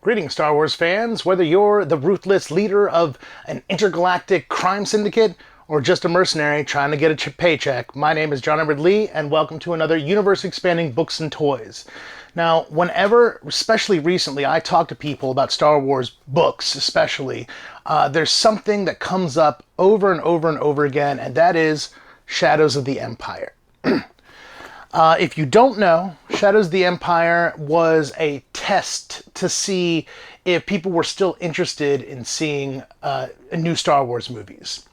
Greetings, Star Wars fans. Whether you're the ruthless leader of an intergalactic crime syndicate or just a mercenary trying to get a paycheck, my name is John Edward Lee, and welcome to another universe-expanding Books and Toys. Now, whenever, especially recently, I talk to people about Star Wars books, especially, there's something that comes up over and over and over again, and that is Shadows of the Empire. If you don't know, Shadows of the Empire was a test to see if people were still interested in seeing new Star Wars movies.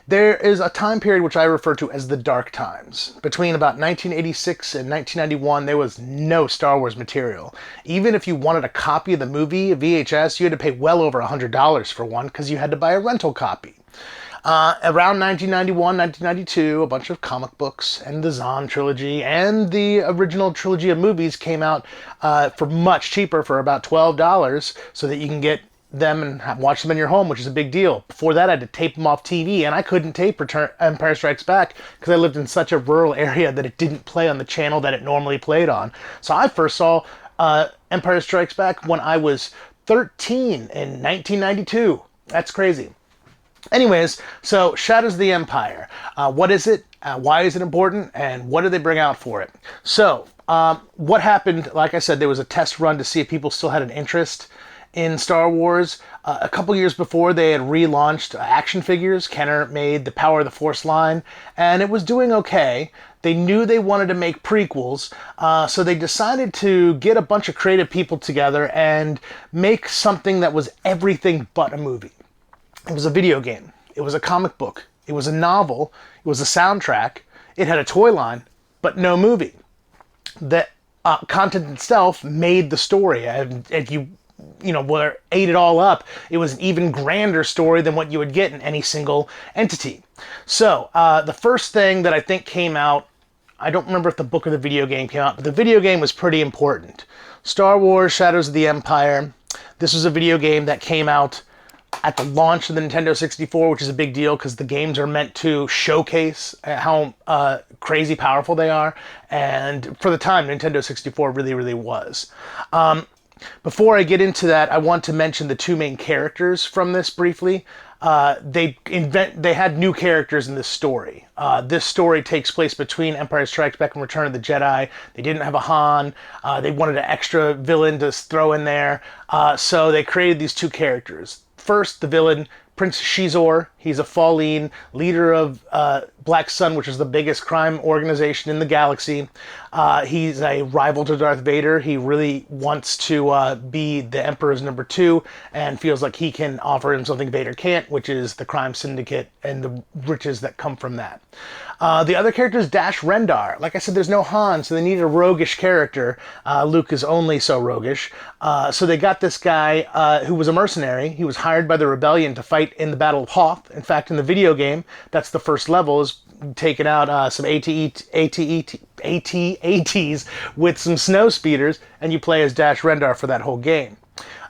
There is a time period which I refer to as the Dark Times. Between about 1986 and 1991, there was no Star Wars material. Even if you wanted a copy of the movie, a VHS, you had to pay well over $100 for one because you had to buy a rental copy. Around 1991, 1992, a bunch of comic books and the Zahn trilogy and the original trilogy of movies came out for much cheaper, for about $12, so that you can get them and watch them in your home, which is a big deal. Before that, I had to tape them off TV, and I couldn't tape Empire Strikes Back because I lived in such a rural area that it didn't play on the channel that it normally played on. So I first saw Empire Strikes Back when I was 13 in 1992. That's crazy. Anyways, so Shadows of the Empire. What is it? Why is it important? And what did they bring out for it? So, what happened, like I said, there was a test run to see if people still had an interest in Star Wars. A couple years before, they had relaunched action figures. Kenner made the Power of the Force line, and it was doing okay. They knew they wanted to make prequels, so they decided to get a bunch of creative people together and make something that was everything but a movie. It was a video game. It was a comic book. It was a novel. It was a soundtrack. It had a toy line, but no movie. The content itself made the story. And if you ate it all up, it was an even grander story than what you would get in any single entity. So the first thing that I think came out, I don't remember if the book or the video game came out, but the video game was pretty important. Star Wars Shadows of the Empire. This was a video game that came out at the launch of the Nintendo 64, which is a big deal because the games are meant to showcase how crazy powerful they are. And for the time, Nintendo 64 really, really was. Before I get into that, I want to mention the two main characters from this briefly. They had new characters in this story. This story takes place between Empire Strikes Back and Return of the Jedi. They didn't have a Han. They wanted an extra villain to throw in there. So they created these two characters. First, the villain, Prince Xizor. He's a Fallen leader of Black Sun, which is the biggest crime organization in the galaxy. He's a rival to Darth Vader. He really wants to be the Emperor's number 2 and feels like he can offer him something Vader can't, which is the crime syndicate and the riches that come from that. The other character is Dash Rendar. Like I said, there's no Han, so they needed a roguish character. Luke is only so roguish. So they got this guy who was a mercenary. He was hired by the rebellion to fight in the Battle of Hoth. In fact, in the video game, that's the first level, is taking out some AT-ATs with some snow speeders, and you play as Dash Rendar for that whole game.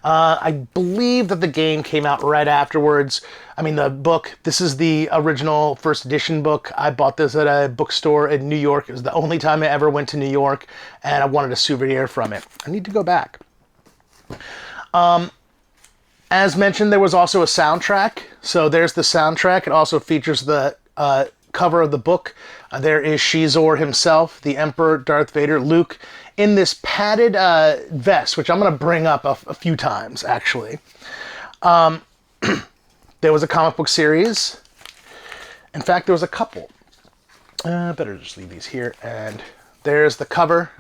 I believe that the game came out right afterwards. I mean, the book, this is the original first edition book. I bought this at a bookstore in New York. It was the only time I ever went to New York, and I wanted a souvenir from it. I need to go back. As mentioned, there was also a soundtrack. So there's the soundtrack. It also features the cover of the book. There is Xizor himself, the Emperor, Darth Vader, Luke, in this padded vest, which I'm going to bring up a few times, actually. There was a comic book series. In fact, there was a couple. Better just leave these here. And there's the cover.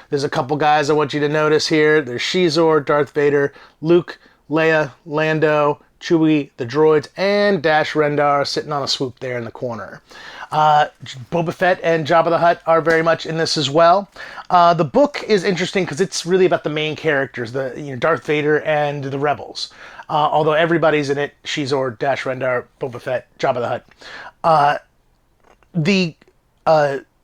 There's a couple guys I want you to notice here. There's Xizor, Darth Vader, Luke, Leia, Lando, Chewie, the droids, and Dash Rendar sitting on a swoop there in the corner. Boba Fett and Jabba the Hutt are very much in this as well. The book is interesting because it's really about the main characters, Darth Vader and the rebels. Although everybody's in it: Xizor, Dash Rendar, Boba Fett, Jabba the Hutt.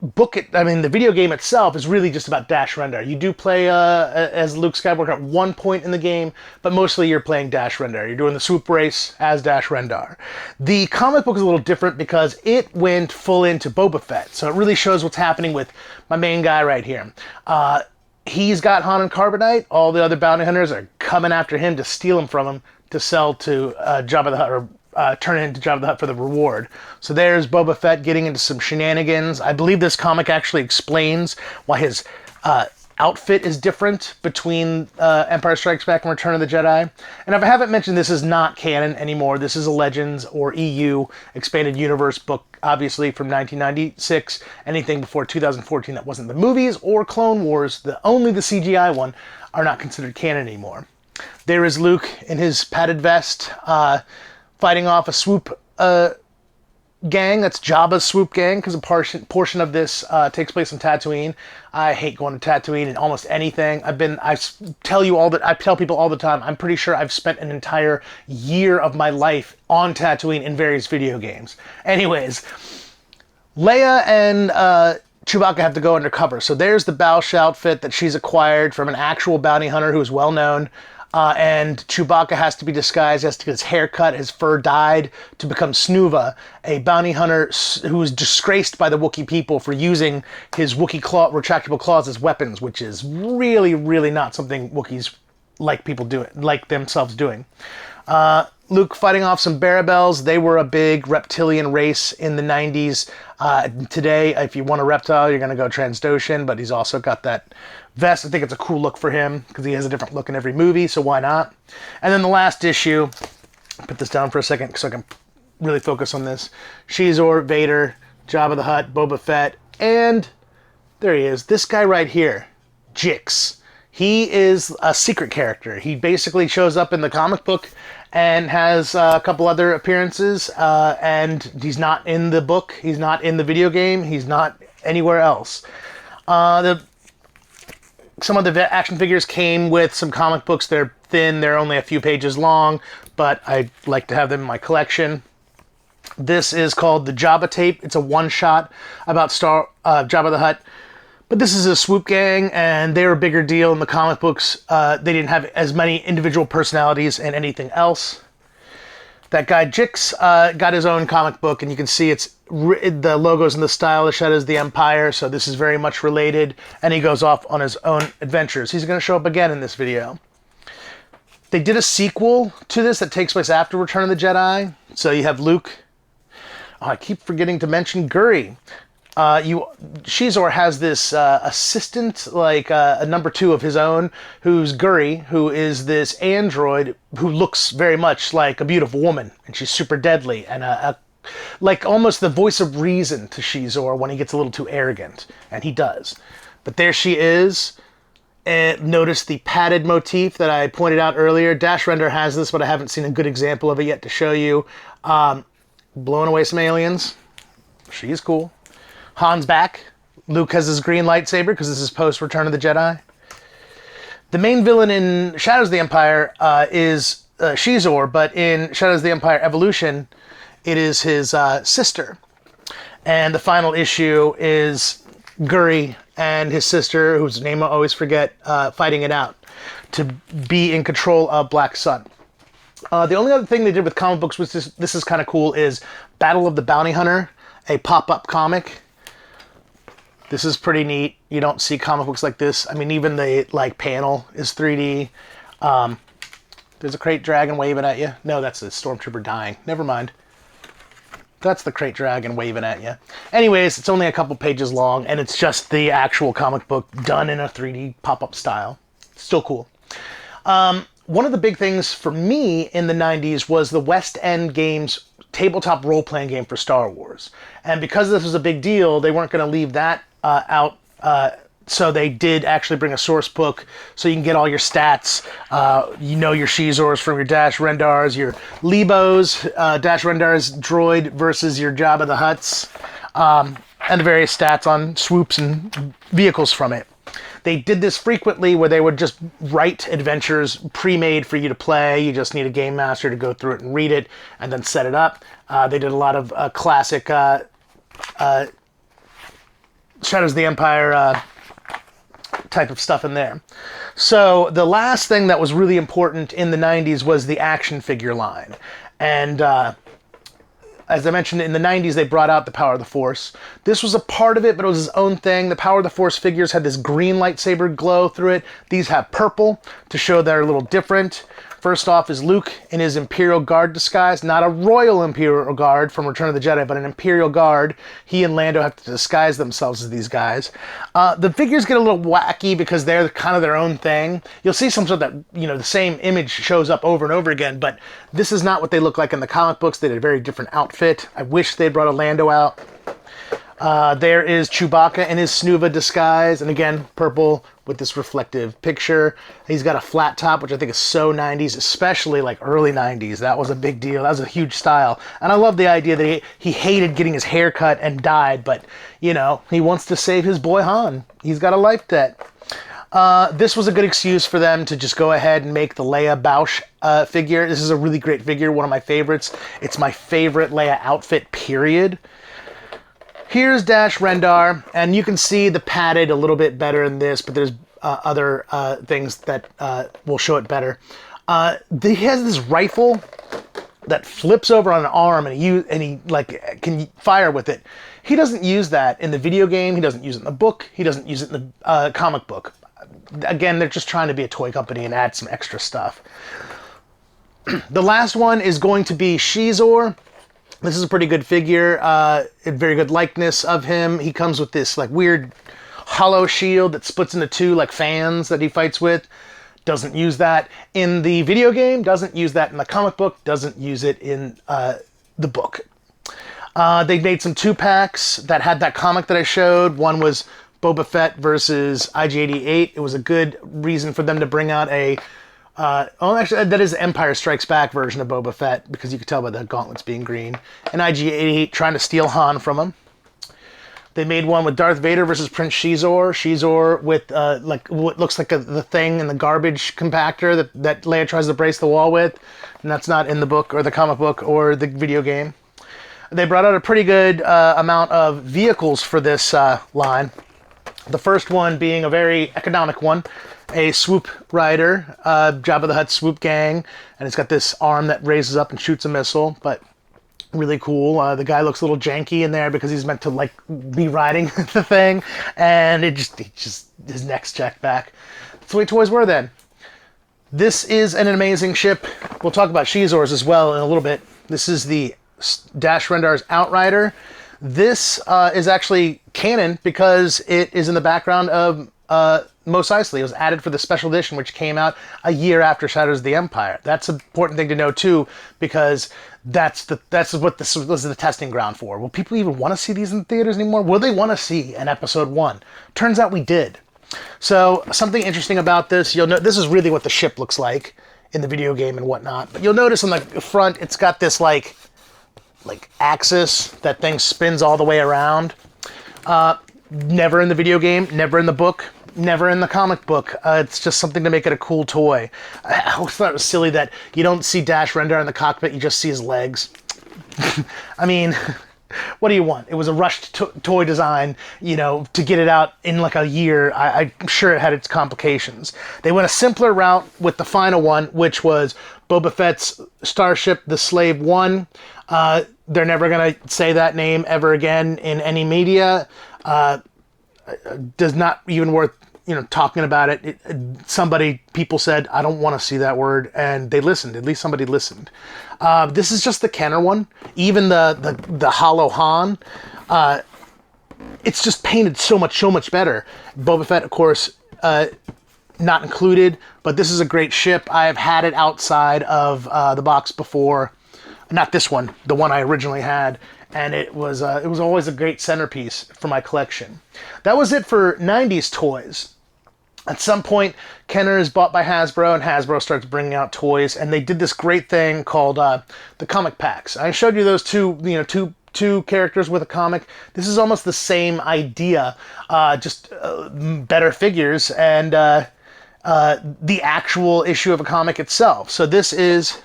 The video game itself is really just about Dash Rendar. You do play as Luke Skywalker at one point in the game, but mostly you're playing Dash Rendar. You're doing the swoop race as Dash Rendar. The comic book is a little different because it went full into Boba Fett, so it really shows what's happening with my main guy right here. he's got Han and Carbonite. All the other bounty hunters are coming after him to steal him from him to sell to Jabba the Hutt, or turn it into Jabba the Hutt for the reward. So there's Boba Fett getting into some shenanigans. I believe this comic actually explains why his outfit is different between Empire Strikes Back and Return of the Jedi. And if I haven't mentioned, this is not canon anymore. This is a Legends or EU Expanded Universe book, obviously from 1996. Anything before 2014 that wasn't the movies or Clone Wars, only the CGI one, are not considered canon anymore. There is Luke in his padded vest, fighting off a swoop gang. That's Jabba's swoop gang, because a portion of this takes place on Tatooine. I hate going to Tatooine in almost anything. I tell people all the time, I'm pretty sure I've spent an entire year of my life on Tatooine in various video games. Anyways, Leia and Chewbacca have to go undercover. So there's the Bausch outfit that she's acquired from an actual bounty hunter who's well known. And Chewbacca has to be disguised, has to get his hair cut, his fur dyed to become Snuva, a bounty hunter who was disgraced by the Wookiee people for using his Wookiee retractable claws as weapons, which is really, really not something Wookiees like themselves doing. Luke fighting off some Barabels. They were a big reptilian race in the 90s. Today, if you want a reptile, you're going to go Trandoshan, but he's also got that vest. I think it's a cool look for him because he has a different look in every movie, so why not? And then the last issue, put this down for a second so I can really focus on this. Shizor, Vader, Jabba the Hutt, Boba Fett, and there he is. This guy right here, Jix. He is a secret character. He basically shows up in the comic book and has a couple other appearances, and he's not in the book, he's not in the video game, he's not anywhere else. Some of the action figures came with some comic books. They're thin, they're only a few pages long, but I like to have them in my collection. This is called the Jabba Tape. It's a one-shot about Jabba the Hutt. But this is a swoop gang, and they're a bigger deal in the comic books. They didn't have as many individual personalities and anything else. That guy Jix got his own comic book, and you can see the logo's in the style of Shadows of the Empire, so this is very much related, and he goes off on his own adventures. He's going to show up again in this video. They did a sequel to this that takes place after Return of the Jedi. So you have Luke. Oh, I keep forgetting to mention Guri. Shizor has this assistant, a number 2 of his own, who's Guri, who is this android who looks very much like a beautiful woman, and she's super deadly, and like almost the voice of reason to Shizor when he gets a little too arrogant, and he does. But there she is. And notice the padded motif that I pointed out earlier. Dash Render has this, but I haven't seen a good example of it yet to show you. Blowing away some aliens. She's cool. Han's back. Luke has his green lightsaber because this is post-Return of the Jedi. The main villain in Shadows of the Empire is Shizor, but in Shadows of the Empire Evolution, it is his sister. And the final issue is Guri and his sister, whose name I always forget, fighting it out to be in control of Black Sun. The only other thing they did with comic books, which this is kind of cool, is Battle of the Bounty Hunter, a pop-up comic. This is pretty neat. You don't see comic books like this. I mean, even the panel is 3D. There's a crate dragon waving at you. No, that's a stormtrooper dying. Never mind. That's the crate dragon waving at you. Anyways, it's only a couple pages long, and it's just the actual comic book done in a 3D pop-up style. Still cool. One of the big things for me in the 90s was the West End Games tabletop role-playing game for Star Wars. And because this was a big deal, they weren't going to leave that out. So they did actually bring a source book so you can get all your stats. Your Shizors from your Dash Rendars, your Lebos, Dash Rendars droid versus your Jabba the Hutts, and the various stats on swoops and vehicles from it. They did this frequently where they would just write adventures pre-made for you to play. You just need a game master to go through it and read it and then set it up. They did a lot of classic Shadows of the Empire type of stuff in there. So the last thing that was really important in the 90s was the action figure line. And as I mentioned, in the 90s, they brought out the Power of the Force. This was a part of it, but it was his own thing. The Power of the Force figures had this green lightsaber glow through it. These have purple to show they're a little different. First off is Luke in his Imperial Guard disguise. Not a Royal Imperial Guard from Return of the Jedi, but an Imperial Guard. He and Lando have to disguise themselves as these guys. The figures get a little wacky because they're kind of their own thing. You'll see some sort of that, the same image shows up over and over again, but this is not what they look like in the comic books. They did a very different outfit. I wish they'd brought a Lando out. There is Chewbacca in his Snuva disguise, and again, purple with this reflective picture. He's got a flat top, which I think is so 90s, especially like early 90s. That was a big deal. That was a huge style. And I love the idea that he hated getting his hair cut and dyed, but, he wants to save his boy Han. He's got a life debt. This was a good excuse for them to just go ahead and make the Leia Bausch figure. This is a really great figure, one of my favorites. It's my favorite Leia outfit, period. Here's Dash Rendar, and you can see the padded a little bit better in this, but there's other things that will show it better. He has this rifle that flips over on an arm, and he can fire with it. He doesn't use that in the video game. He doesn't use it in the book. He doesn't use it in the comic book. Again, they're just trying to be a toy company and add some extra stuff. The last one is going to be Shizor. This is a pretty good figure, a very good likeness of him. He comes with this weird hollow shield that splits into two fans that he fights with. Doesn't use that in the video game, doesn't use that in the comic book, doesn't use it in the book. They made some 2-packs that had that comic that I showed. One was Boba Fett versus IG-88. It was a good reason for them to bring out a actually, that is the Empire Strikes Back version of Boba Fett, because you could tell by the gauntlets being green. And IG-88 trying to steal Han from him. They made one with Darth Vader versus Prince Shizor. Shizor with what looks like the thing in the garbage compactor that Leia tries to brace the wall with. And that's not in the book or the comic book or the video game. They brought out a pretty good amount of vehicles for this line. The first one being a very economic one. A swoop rider, Jabba the Hutt swoop gang, and it's got this arm that raises up and shoots a missile, but really cool. The guy looks a little janky in there because he's meant to be riding the thing, and he just his neck's jacked back. That's the way toys were then. This is an amazing ship. We'll talk about Shizor's as well in a little bit. This is the Dash Rendar's Outrider. This is actually canon because it is in the background of Mos Eisley. It was added for the special edition, which came out a year after Shadows of the Empire. That's an important thing to know too, because that's what this was the testing ground for. Will people even want to see these in theaters anymore? Will they want to see an episode 1? Turns out we did. So something interesting about this, you'll know this is really what the ship looks like in the video game and whatnot. But you'll notice on the front, it's got this like axis that thing spins all the way around. Never in the video game, never in the book, never in the comic book. It's just something to make it a cool toy. I always thought it was silly that you don't see Dash Rendar in the cockpit, you just see his legs. I mean, what do you want? It was a rushed toy design, to get it out in a year. I'm sure it had its complications. They went a simpler route with the final one, which was Boba Fett's starship, the Slave One. They're never going to say that name ever again in any media. Does not even worth talking about it. People said, I don't want to see that word, and they listened. At least somebody listened. This is just the Kenner one. Even the Hollow Han, it's just painted so much better. Boba Fett, of course, not included, but this is a great ship. I have had it outside of the box before. Not this one, the one I originally had, and it was always a great centerpiece for my collection. That was it for 90s toys. At some point, Kenner is bought by Hasbro, and Hasbro starts bringing out toys, and they did this great thing called the comic packs. I showed you those two characters with a comic. This is almost the same idea, just better figures and the actual issue of a comic itself. So this is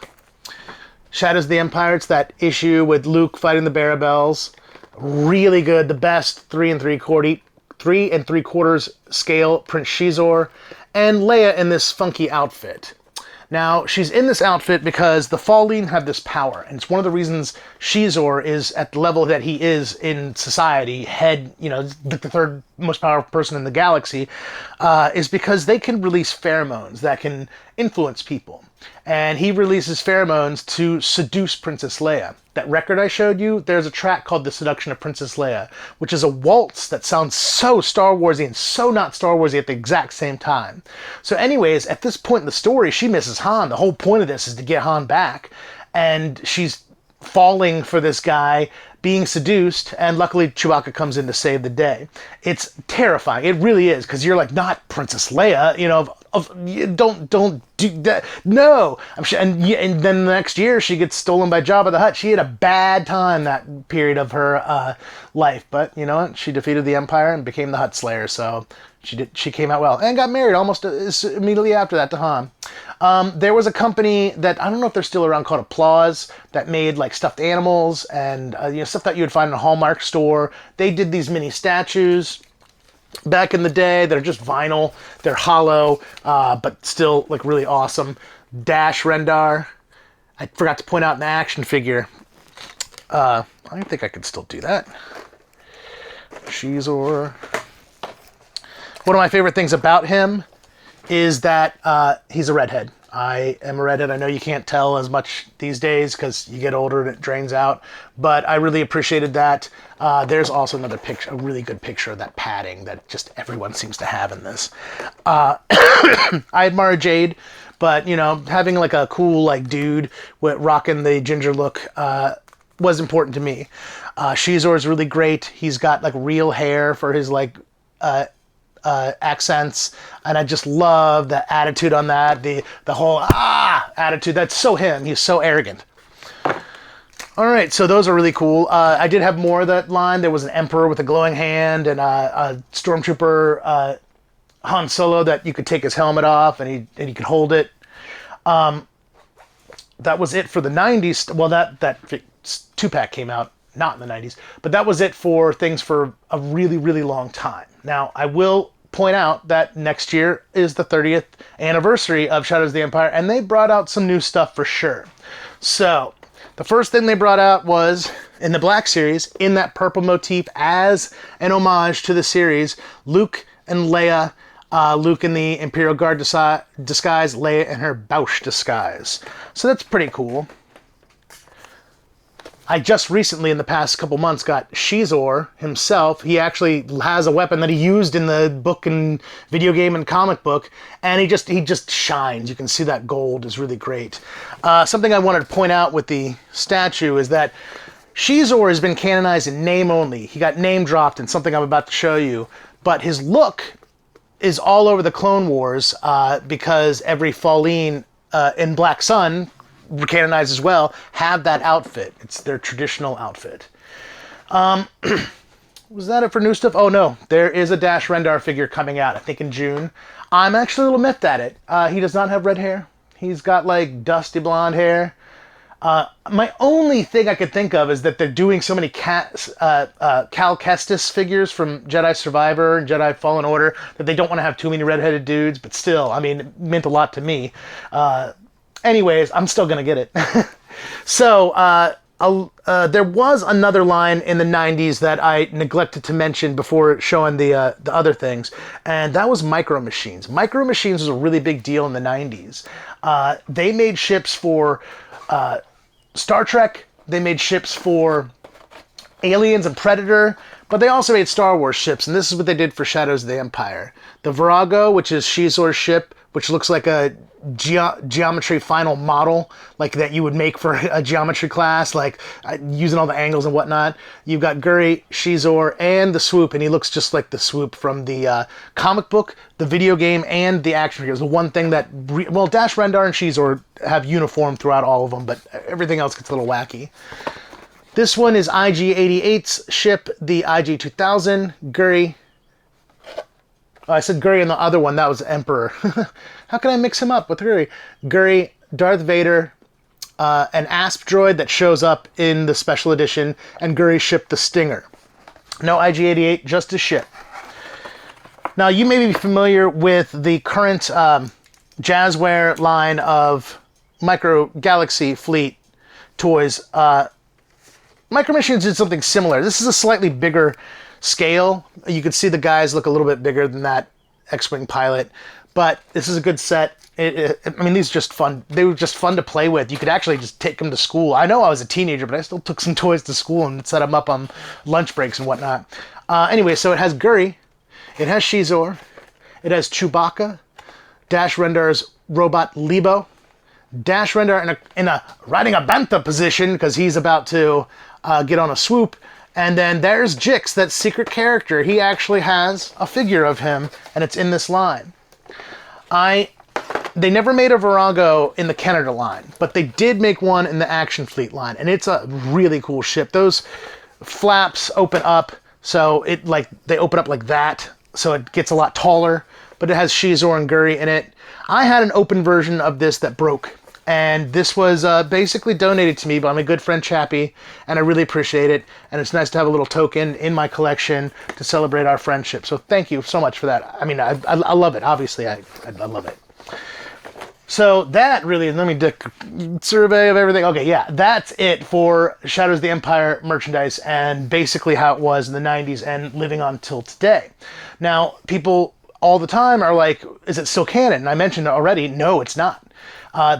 Shadows of the Empire. It's that issue with Luke fighting the Barabels. Really good. The best 3 3/4 scale Prince Shizor, and Leia in this funky outfit. Now, she's in this outfit because the Falleen have this power, and it's one of the reasons Shizor is at the level that he is in society, head, the third most powerful person in the galaxy, is because they can release pheromones that can influence people. And he releases pheromones to seduce Princess Leia. That record I showed you, there's a track called The Seduction of Princess Leia, which is a waltz that sounds so Star Warsy and so not Star Warsy at the exact same time. So anyways, at this point in the story, she misses Han. The whole point of this is to get Han back. And she's falling for this guy, being seduced, and luckily Chewbacca comes in to save the day. It's terrifying. It really is, because you're like, not Princess Leia, don't do that. No, I'm sure. And then the next year she gets stolen by Jabba the Hutt. She had a bad time that period of her life, but you know what? She defeated the Empire and became the Hutt Slayer. So she came out well and got married almost immediately after that to Han. There was a company that I don't know if they're still around called Applause that made like stuffed animals and stuff that you would find in a Hallmark store. They did these mini statues back in the day. They're just vinyl. They're hollow, but still like really awesome. Dash Rendar. I forgot to point out an action figure. I think I could still do that. Shizor. One of my favorite things about him is that he's a redhead. I am a redhead. I know you can't tell as much these days because you get older and it drains out, but I really appreciated that. There's also another picture, a really good picture of that padding that just everyone seems to have in this. I admire Jade, but having like a cool like dude with rocking the ginger look was important to me. Shizor is really great. He's got like real hair for his like accents, and I just love the attitude on that, the whole attitude. That's so him. He's so arrogant. All right, so those are really cool. I did have more of that line. There was an Emperor with a glowing hand and a Stormtrooper Han Solo that you could take his helmet off and he could hold it. That was it for the 90s. Well, that 2-pack came out not in the 90s, but that was it for things for a really, really long time. Now, I will point out that next year is the 30th anniversary of Shadows of the Empire, and they brought out some new stuff for sure. So, the first thing they brought out was, in the Black Series, in that purple motif as an homage to the series, Luke and Leia, Luke in the Imperial Guard disguise, Leia in her Bausch disguise. So that's pretty cool. I just recently, in the past couple months, got Shizor himself. He actually has a weapon that he used in the book and video game and comic book, and he just shines. You can see that gold is really great. Something I wanted to point out with the statue is that Shizor has been canonized in name only. He got name dropped in something I'm about to show you, but his look is all over the Clone Wars because every Falleen in Black Sun, canonized as well, have that outfit. It's their traditional outfit. Was that it for new stuff? Oh no, there is a Dash Rendar figure coming out, I think in June. I'm actually a little miffed at it. He does not have red hair. He's got like dusty blonde hair. My only thing I could think of is that they're doing so many Cal Kestis figures from Jedi Survivor and Jedi Fallen Order that they don't want to have too many redheaded dudes, but still, I mean, it meant a lot to me. Anyways, I'm still going to get it. So, there was another line in the 90s that I neglected to mention before showing the other things, and that was Micro Machines. Micro Machines was a really big deal in the 90s. They made ships for Star Trek, they made ships for Aliens and Predator, but they also made Star Wars ships, and this is what they did for Shadows of the Empire. The Virago, which is Shizor's ship, which looks like a geometry final model, like that you would make for a geometry class, like using all the angles and whatnot. You've got Guri, Shizor, and the Swoop, and he looks just like the Swoop from the comic book, the video game, and the action figures. The one thing that, Dash Rendar and Shizor have uniform throughout all of them, but everything else gets a little wacky. This one is IG-88's ship, the IG-2000, Guri. Oh, I said Guri in the other one, that was Emperor. How can I mix him up with Guri? Guri, Darth Vader, an Asp droid that shows up in the special edition, and Guri's ship, the Stinger. No IG-88, just a ship. Now, you may be familiar with the current Jazzware line of Micro Galaxy Fleet toys. Micro Machines did something similar. This is a slightly bigger scale. You can see the guys look a little bit bigger than that X-Wing pilot, but this is a good set. I mean, these are just fun. They were just fun to play with. You could actually just take them to school. I know I was a teenager, but I still took some toys to school and set them up on lunch breaks and whatnot. Anyway, so it has Guri, it has Shizor, it has Chewbacca, Dash Rendar's robot Lebo, Dash Rendar in a riding a bantha position because he's about to get on a swoop. And then there's Jix, that secret character. He actually has a figure of him, and it's in this line. They never made a Virago in the Canada line, but they did make one in the Action Fleet line, and it's a really cool ship. Those flaps open up, so they open up like that, so it gets a lot taller, but it has Shizor and Guri in it. I had an open version of this that broke, and this was basically donated to me by my good friend Chappie, and I really appreciate it, and it's nice to have a little token in my collection to celebrate our friendship, so thank you so much for that. I mean, I love it, obviously, I love it. So that really, let me do a survey of everything. Okay, yeah, that's it for Shadows of the Empire merchandise and basically how it was in the 90s and living on till today. Now, people all the time are like, is it still canon? And I mentioned already, no, it's not.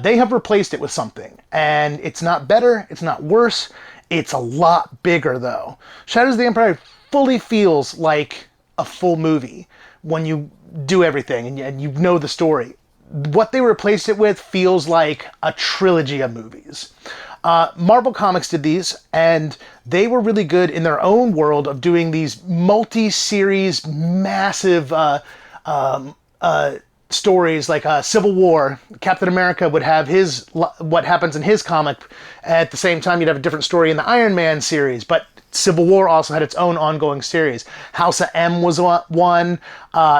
They have replaced it with something, and it's not better, it's not worse, it's a lot bigger though. Shadows of the Empire fully feels like a full movie when you do everything and you know the story. What they replaced it with feels like a trilogy of movies. Marvel Comics did these, and they were really good in their own world of doing these multi-series, massive stories like Civil War. Captain America would have what happens in his comic. At the same time, you'd have a different story in the Iron Man series, but Civil War also had its own ongoing series. House of M was one.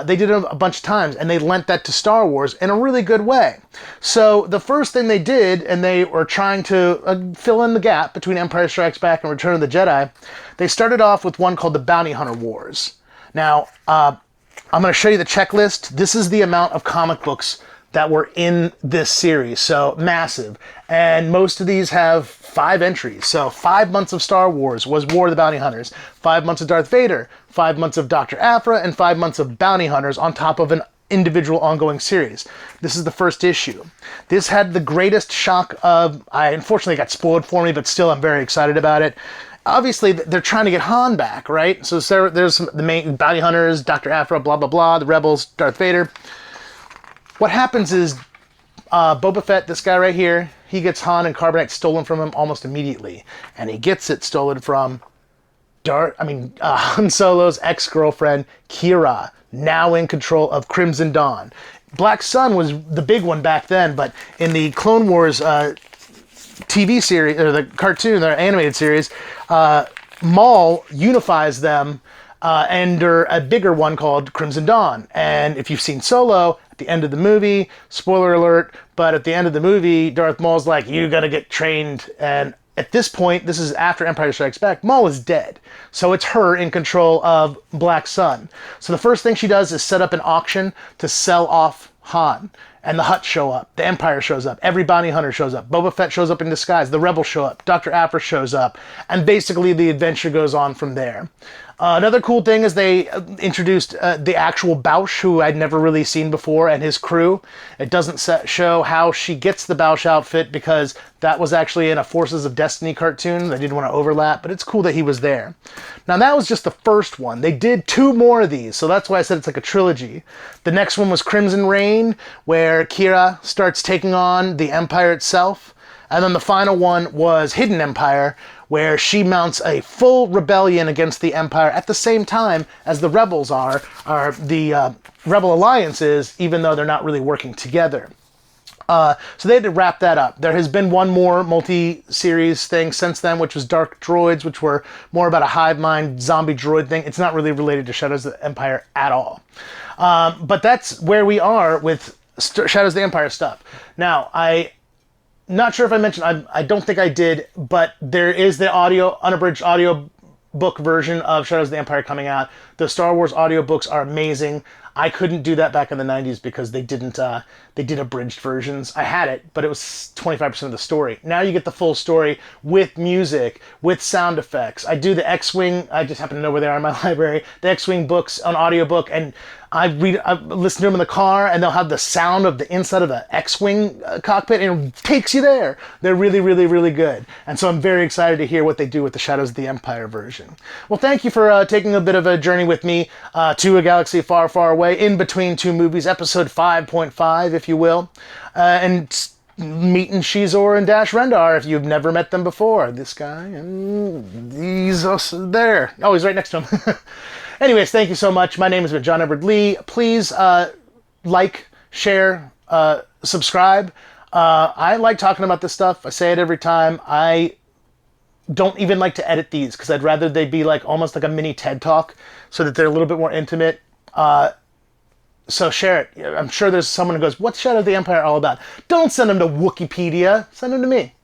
They did it a bunch of times, and they lent that to Star Wars in a really good way. So the first thing they did, and they were trying to fill in the gap between Empire Strikes Back and Return of the Jedi, they started off with one called the Bounty Hunter Wars. Now, I'm going to show you the checklist. This is the amount of comic books that were in this series, so massive. And most of these have 5 entries. So 5 months of Star Wars was War of the Bounty Hunters, 5 months of Darth Vader, 5 months of Dr. Aphra, and 5 months of Bounty Hunters on top of an individual ongoing series. This is the first issue. This had the greatest shock of, unfortunately got spoiled for me, but still I'm very excited about it. Obviously, they're trying to get Han back, right? So there's the main Bounty Hunters, Dr. Aphra, blah, blah, blah, the Rebels, Darth Vader. What happens is Boba Fett, this guy right here, he gets Han and Carbonite stolen from him almost immediately. And he gets it stolen from Han Solo's ex-girlfriend, Kira, now in control of Crimson Dawn. Black Sun was the big one back then, but in the Clone Wars TV series, or the cartoon, their animated series, Maul unifies them under a bigger one called Crimson Dawn. And if you've seen Solo, at the end of the movie, spoiler alert, but at the end of the movie, Darth Maul's like, you gotta get trained. And at this point, this is after Empire Strikes Back, Maul is dead. So it's her in control of Black Sun. So the first thing she does is set up an auction to sell off Han. And the Hutts show up, the Empire shows up, every bounty hunter shows up, Boba Fett shows up in disguise, the Rebels show up, Dr. Aphra shows up, and basically the adventure goes on from there. Another cool thing is they introduced the actual Bausch, who I'd never really seen before, and his crew. It doesn't show how she gets the Bausch outfit because that was actually in a Forces of Destiny cartoon. They didn't want to overlap, but it's cool that he was there. Now that was just the first one. They did 2 more of these, so that's why I said it's like a trilogy. The next one was Crimson Reign, where Kira starts taking on the Empire itself. And then the final one was Hidden Empire, where she mounts a full rebellion against the Empire at the same time as the Rebels are the Rebel Alliance is, even though they're not really working together. So they had to wrap that up. There has been one more multi-series thing since then, which was Dark Droids, which were more about a hive mind zombie droid thing. It's not really related to Shadows of the Empire at all. But that's where we are with Shadows of the Empire stuff. Now, not sure if I mentioned, I don't think I did, but there is the unabridged audio book version of Shadows of the Empire coming out. The Star Wars audiobooks are amazing. I couldn't do that back in the 90s because they didn't, they did abridged versions. I had it, but it was 25% of the story. Now you get the full story with music, with sound effects. I do the X-Wing, I just happen to know where they are in my library, the X-Wing books on audiobook, and I listen to them in the car, and they'll have the sound of the inside of the X-Wing cockpit, and it takes you there. They're really, really, really good. And so I'm very excited to hear what they do with the Shadows of the Empire version. Well, thank you for taking a bit of a journey with me to a galaxy far, far away, in between two movies, episode 5.5, if you will. And meeting Shizor and Dash Rendar if you've never met them before. This guy, and he's also there. Oh, he's right next to him. Anyways, thank you so much. My name has been John Edward Lee. Please like, share, subscribe. I like talking about this stuff. I say it every time. I don't even like to edit these because I'd rather they be like almost like a mini TED Talk so that they're a little bit more intimate. So share it. I'm sure there's someone who goes, what's Shadow of the Empire all about? Don't send them to Wikipedia. Send them to me.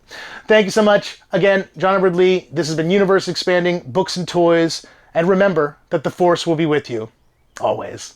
Thank you so much. Again, John Edward Lee. This has been Universe Expanding, Books and Toys. And remember that the Force will be with you, always.